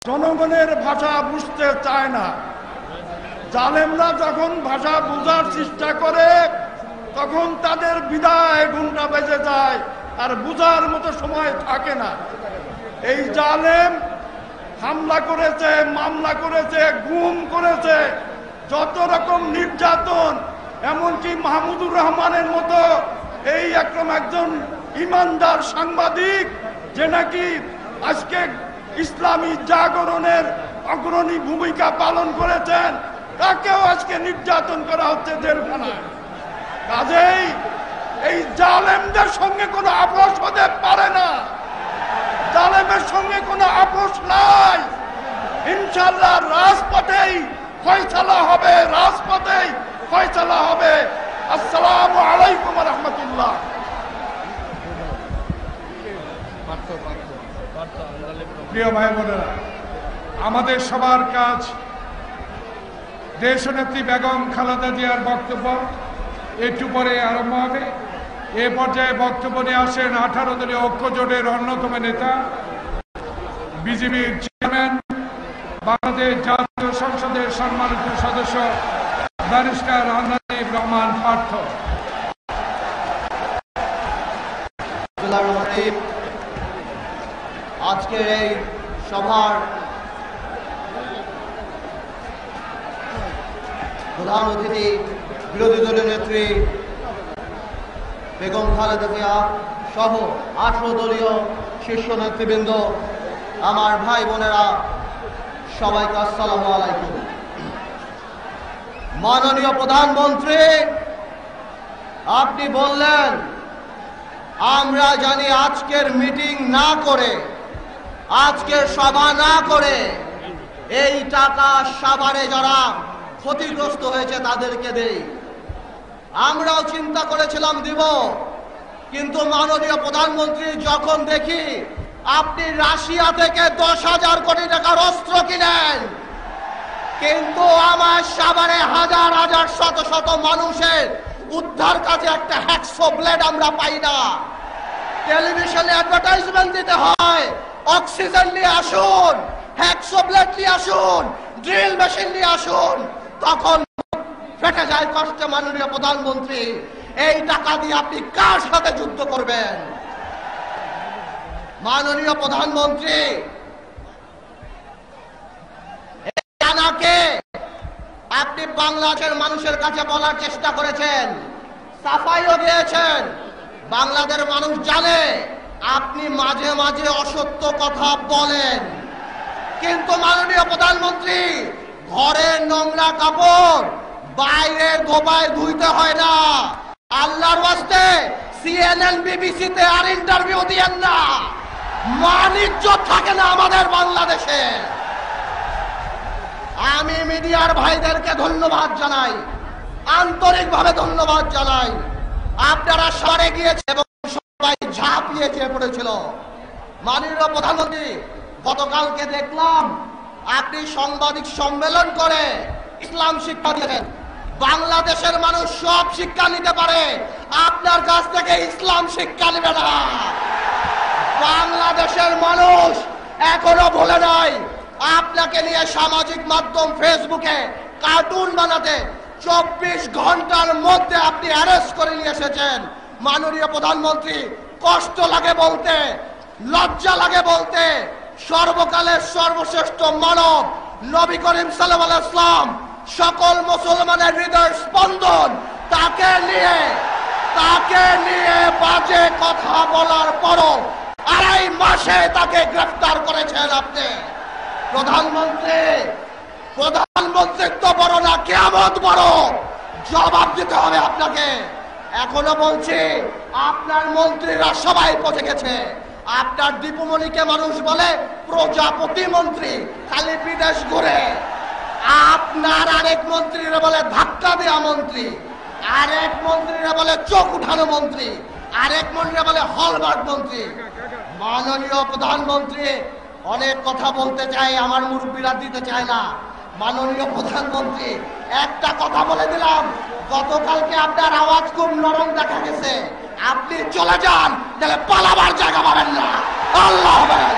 জনগণের ভাষা বুঝতে চায় না। জালেমরা যখন ভাষা বোঝার চেষ্টা করে তখন তাদের বিদায় ঘন্টা বেজে যায়, আর বোঝার মতো সময় থাকে না। এই জালেম হামলা করেছে, মামলা করেছে, গুম করেছে, যত রকম নির্যাতন, এমনকি মাহমুদুর রহমানের মতো এই একজন ইমানদার সাংবাদিক যে নাকি আজকে ইসলামী জাগরণের অগ্রণী ভূমিকা পালন করেছেন, তাকেও আজকে নির্যাতন করা হচ্ছে জেলখানায়। কাজেই এই জালেমদের সঙ্গে কোনো আপোষ হতে পারে না, জালেমের সঙ্গে কোনো আপোষ নাই। ইনশাআল্লাহ রাজপথেই ফয়সালা হবে, রাজপথেই ফয়সালা হবে। আসসালামু আলাইকুম ওয়া রাহমাতুল্লাহ। প্রিয় ভাই বোনেরা, আমাদের সবার কাজ দেশনেত্রী বেগম খালেদা জিয়ার বক্তব্য একটু পরে আরম্ভ হবে। এ পর্যায়ে বক্তব্য নিয়ে আসেন 18 দলীয় ঐক্য জোটের অন্যতম নেতা, বিজিবির চেয়ারম্যান, বাংলাদেশ জাতীয় সংসদের সম্মানিত সদস্য ব্যারিস্টার আন্নাদীপ রহমান পার্থ। আজকের এই সভার প্রধান অতিথি বিরোধী দলীয় নেত্রী বেগম খালেদা জিয়া সহ 18 দলীয় শীর্ষ নেতৃবৃন্দ, আমার ভাই বোনেরা, সবাইকে আসসালামু আলাইকুম। মাননীয় প্রধানমন্ত্রী, আপনি বললেন আমরা জানি আজকের মিটিং না করে, আজকের সভা না করে এই টাকা সাভারে যারা ক্ষতিগ্রস্ত হয়েছে তাদেরকে দেই। আমরাও চিন্তা করেছিলাম দিব, কিন্তু মাননীয় প্রধানমন্ত্রী যখন দেখি আপনি রাশিয়া থেকে 10,000 কোটি টাকার অস্ত্র কিনেন, কিন্তু আমার সাভারে হাজার হাজার শত শত মানুষের উদ্ধার কাজে একটা হ্যাকসো ব্লেড আমরা পাই না। টেলিভিশনে অ্যাডভার্টাইজমেন্ট দিতে হয়, অক্সিজেন নিয়ে আসুন, হ্যাকসো ব্লেড নিয়ে আসুন, ড্রিল মেশিন নিয়ে আসুন, তখন ফেটে যায় কষ্টে। মাননীয় প্রধানমন্ত্রী, এই টাকা দিয়ে আপনি কার সাথে যুদ্ধ করবেন? মাননীয় প্রধানমন্ত্রী, আপনি বাংলাদেশের মানুষের কাছে বলার চেষ্টা করেছেন, সাফাইও দিয়েছেন। বাংলাদেশের মানুষ জানে আপনি মাঝে মাঝে অসত্য কথা বলেন, কিন্তু মাননীয় প্রধানমন্ত্রী, ঘরের নোংরা কাপড় বাইরে ধোবায় ধুইতে হয় না। আল্লাহর ওয়াস্তে CNN BBC তে আর ইন্টারভিউ দিয়েন না, মান ইজ্জত থাকে না আমাদের বাংলাদেশে। আমি মিডিয়ার ভাইদেরকে ধন্যবাদ জানাই, আন্তরিকভাবে ধন্যবাদ জানাই। আপনারা সরে গিয়েছে এবং সবাই ঝাঁপিয়ে চেয়ে পড়েছিল। মাননীয় প্রধানমন্ত্রী, গতকালকে দেখলাম আপনি সাংবাদিক সম্মেলন করে ইসলাম শিক্ষা দিয়েছেন। বাংলাদেশের মানুষ সব শিক্ষা নিতে পারে, আপনার কাছ থেকে ইসলাম শিক্ষা নেবে না। বাংলাদেশের মানুষ এখনো ভুলে নাই আপনাকে নিয়ে সামাজিক মাধ্যম ফেসবুকে কার্টুন বানাতে 24 ঘন্টার মধ্যে আপনি অ্যারেস্ট করে নিয়ে এসেছেন। মাননীয় প্রধানমন্ত্রী, কষ্ট লাগে বলতে, লজ্জা লাগে বলতে, সর্বকালের সর্বশ্রেষ্ঠ মানব নবী করিম সাল্লাল্লাহু আলাইহি ওয়াসাল্লাম, সকল মুসলমানের হৃদয়ের স্পন্দন, তাকে নিয়ে বাজে কথা বলার পরও 2.5 মাসে তাকে গ্রেফতার করেছেন আপনি। প্রধানমন্ত্রিত্ব বড় না, কিয়ামত বড়, জবাব দিতে হবে আপনাকে। এখনো বলছি, আপনার মন্ত্রীরা সবাই পচে গেছে। আপনার দীপুমণিকে মানুষ বলে প্রজাপতি মন্ত্রী, খালি বিদেশ ঘুরে। আপনার আরেক মন্ত্রীরা বলে ধাক্কা দেওয়া মন্ত্রী, আরেক মন্ত্রীরা বলে চোখ উঠানো মন্ত্রী, আরেক মন্ত্রীরা বলে হলমার্ক মন্ত্রী। মাননীয় প্রধানমন্ত্রী, অনেক কথা বলতে চাই, আমার মুরব্বীরা দিতে চায় না। মাননীয় প্রধানমন্ত্রী, একটা কথা বলে দিলাম, গতকালকে আপনার আওয়াজ খুব নরম দেখা গেছে। আপনি চলে যান, তাহলে পালাবার জায়গা পাবেন না। আল্লাহ হাফেজ।